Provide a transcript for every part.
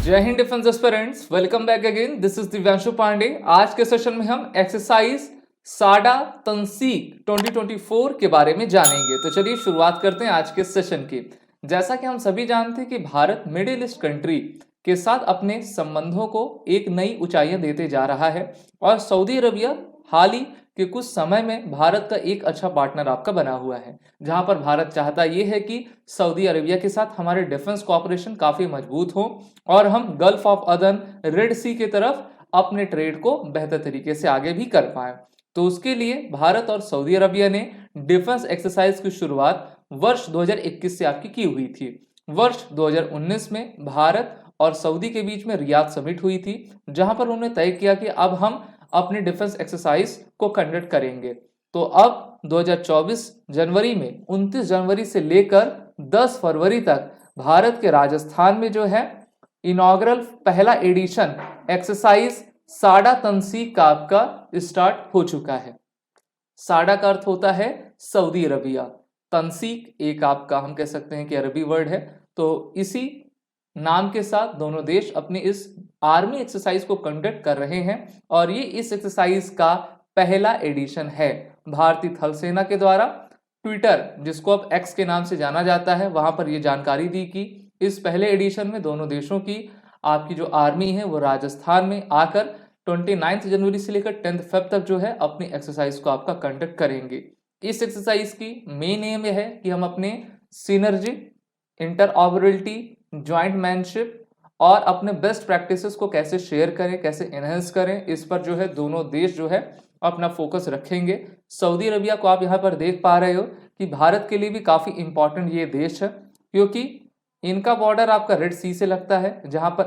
जय हिंद defence aspirants, welcome back again. This is Divyanshu Pandey. आज के सेशन में हम एक्सरसाइज साडा तंसीक 2024 के बारे में जानेंगे। तो चलिए शुरुआत करते हैं आज के सेशन की। जैसा कि हम सभी जानते हैं कि भारत मिडिल ईस्ट कंट्री के साथ अपने संबंधों को एक नई ऊंचाइयां देते जा रहा है और सऊदी अरबिया हाल ही कि कुछ समय में भारत का एक अच्छा पार्टनर आपका बना हुआ है, जहां पर भारत चाहता यह है कि सऊदी अरेबिया के साथ हमारे डिफेंस कोऑपरेशन काफी मजबूत हो और हम गल्फ ऑफ अदन, रेड सी की तरफ अपने ट्रेड को बेहतर तरीके से आगे भी कर पाए। तो उसके लिए भारत और सऊदी अरबिया ने डिफेंस एक्सरसाइज की शुरुआत वर्ष 2021 से आपकी की हुई थी। वर्ष 2019 में भारत और सऊदी के बीच में रियाद समिट हुई थी, जहां पर उन्होंने तय किया कि अब हम अपने डिफेंस एक्सरसाइज को कंडक्ट करेंगे। तो अब 2024 जनवरी में 29 जनवरी से लेकर 10 फरवरी तक भारत के राजस्थान में जो है इनॉग्रल पहला एडिशन एक्सरसाइज साडा तंसीक का आपका स्टार्ट हो चुका है। साडा का अर्थ होता है सऊदी अरबिया, तंसीक एक आपका हम कह सकते हैं कि अरबी वर्ड है। तो इसी नाम के साथ दोनों देश अपने इस आर्मी एक्सरसाइज को कंडक्ट कर रहे हैं और ये इस एक्सरसाइज का पहला एडिशन है। भारतीय थल सेना के द्वारा ट्विटर, जिसको अब एक्स के नाम से जाना जाता है, वहां पर यह जानकारी दी कि इस पहले एडिशन में दोनों देशों की आपकी जो आर्मी है वो राजस्थान में आकर 29 जनवरी से लेकर 10 फेब तक जो है अपनी एक्सरसाइज को आपका कंडक्ट करेंगे। इस एक्सरसाइज की मेन एम है कि हम अपने सिनर्जी, इंटरऑपरेबिलिटी, ज्वाइंट मैनशिप और अपने बेस्ट प्रैक्टिसेस को कैसे शेयर करें, कैसे एनहेंस करें, इस पर जो है दोनों देश जो है अपना फोकस रखेंगे। सऊदी अरबिया को आप यहाँ पर देख पा रहे हो कि भारत के लिए भी काफी इंपॉर्टेंट ये देश है, क्योंकि इनका बॉर्डर आपका रेड सी से लगता है, जहां पर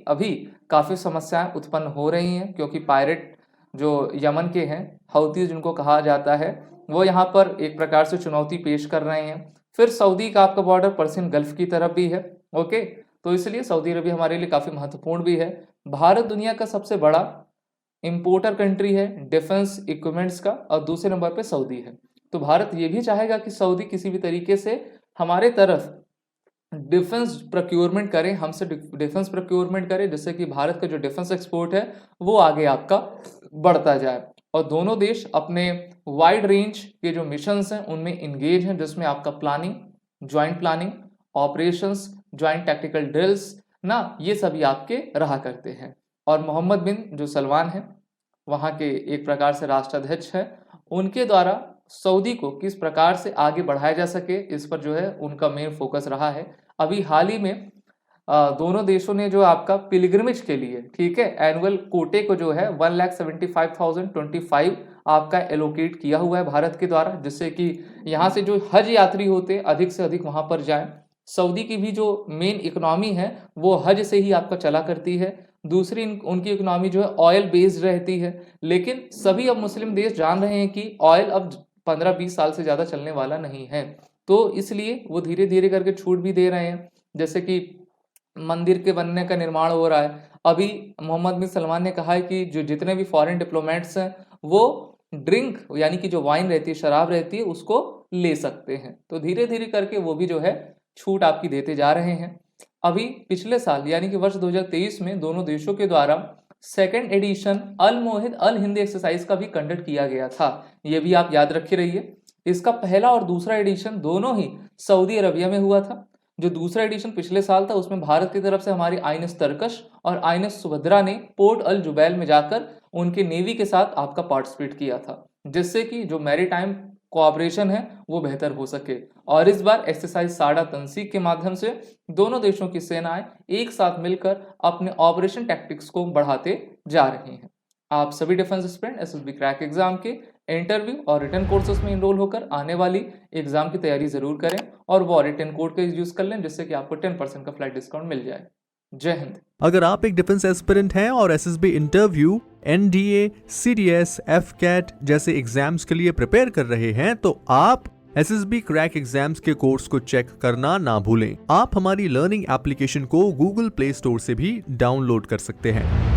अभी काफी समस्याएं उत्पन्न हो रही हैं, क्योंकि पायरेट जो यमन के हैं, हौती जिनको कहा जाता है, वो यहाँ पर एक प्रकार से चुनौती पेश कर रहे हैं। फिर सऊदी का आपका बॉर्डर पर्सियन गल्फ की तरफ भी है। ओके, तो इसलिए सऊदी अरबिया हमारे लिए काफी महत्वपूर्ण भी है। भारत दुनिया का सबसे बड़ा इंपोर्टर कंट्री है डिफेंस इक्विपमेंट्स का और दूसरे नंबर पे सऊदी है। तो भारत ये भी चाहेगा कि सऊदी किसी भी तरीके से हमारे तरफ डिफेंस प्रोक्योरमेंट करे, हमसे डिफेंस प्रोक्योरमेंट करे, जिससे कि भारत का जो डिफेंस एक्सपोर्ट है वो आगे आपका बढ़ता जाए। और दोनों देश अपने वाइड रेंज के जो मिशंस हैं उनमें इंगेज हैं, जिसमें आपका planning, joint planning, operations, joint tactical drills ना, ये सभी आपके रहा करते हैं। और मोहम्मद बिन जो सलमान है, वहाँ के एक प्रकार से राष्ट्राध्यक्ष है, उनके द्वारा सऊदी को किस प्रकार से आगे बढ़ाया जा सके, इस पर जो है उनका मेन फोकस रहा है। अभी हाल ही में दोनों देशों ने जो आपका पिलग्रिमेज के लिए, ठीक है, एनुअल कोटे को जो है 1,75,025 आपका एलोकेट किया हुआ है भारत के द्वारा, जिससे कि यहाँ से जो हज यात्री होते अधिक से अधिक वहां पर जाएं। सऊदी की भी जो मेन इकोनॉमी है वो हज से ही आपका चला करती है। दूसरी उनकी इकोनॉमी जो है ऑयल बेस्ड रहती है, लेकिन सभी अब मुस्लिम देश जान रहे हैं कि ऑयल अब 15-20 साल से ज्यादा चलने वाला नहीं है, तो इसलिए वो धीरे धीरे करके छूट भी दे रहे हैं। जैसे कि मंदिर के बनने का निर्माण हो रहा है, अभी मोहम्मद बिन सलमान ने कहा है कि जो जितने भी फॉरेन डिप्लोमेट्स हैं वो ड्रिंक यानी कि जो वाइन रहती है, शराब रहती है, उसको ले सकते हैं। तो धीरे धीरे करके वो भी जो है छूट आपकी देते जा रहे हैं। अभी पिछले साल यानी कि वर्ष 2023 में दोनों देशों के द्वारा सेकेंड एडिशन अल मोहिद अल हिंद एक्सरसाइज का भी कंडक्ट किया गया था, ये भी आप याद रखे रहिए। इसका पहला और दूसरा एडिशन दोनों ही सऊदी अरबिया में हुआ था। जो दूसरा एडिशन पिछले साल था उसमें भारत की तरफ से हमारी आईएनएस तरकश और आईएनएस सुभद्रा ने पोर्ट अल जुबैल में जाकर उनके नेवी के साथ आपका पार्टिसिपेट किया था, जिससे कि जो मैरीटाइम कोऑपरेशन है वो बेहतर हो सके। और इस बार एक्सरसाइज साडा तंसीक के माध्यम से दोनों देशों की सेनाएं एक साथ मिलकर अपने ऑपरेशन टैक्टिक्स को बढ़ाते जा रही हैं। आप सभी defence aspirant SSB crack exam के इंटरव्यू और रिटन कोर्सेज में इनरोल होकर आने वाली एग्जाम की तैयारी जरूर करें और वो रिटन कोड का यूज कर लें, जिससे कि आपको 10% का फ्लाइट डिस्काउंट मिल जाए। जय हिंद। अगर आप एक डिफेंस एस्पिरेंट हैं और SSB interview, NDA, CDS, AFCAT जैसे एग्जाम्स के लिए प्रिपेयर कर रहे हैं तो आप एसएसबी क्रैक एग्जाम्स के कोर्स को चेक करना ना भूलें। आप हमारी लर्निंग एप्लीकेशन को गूगल प्ले स्टोर से भी डाउनलोड कर सकते हैं।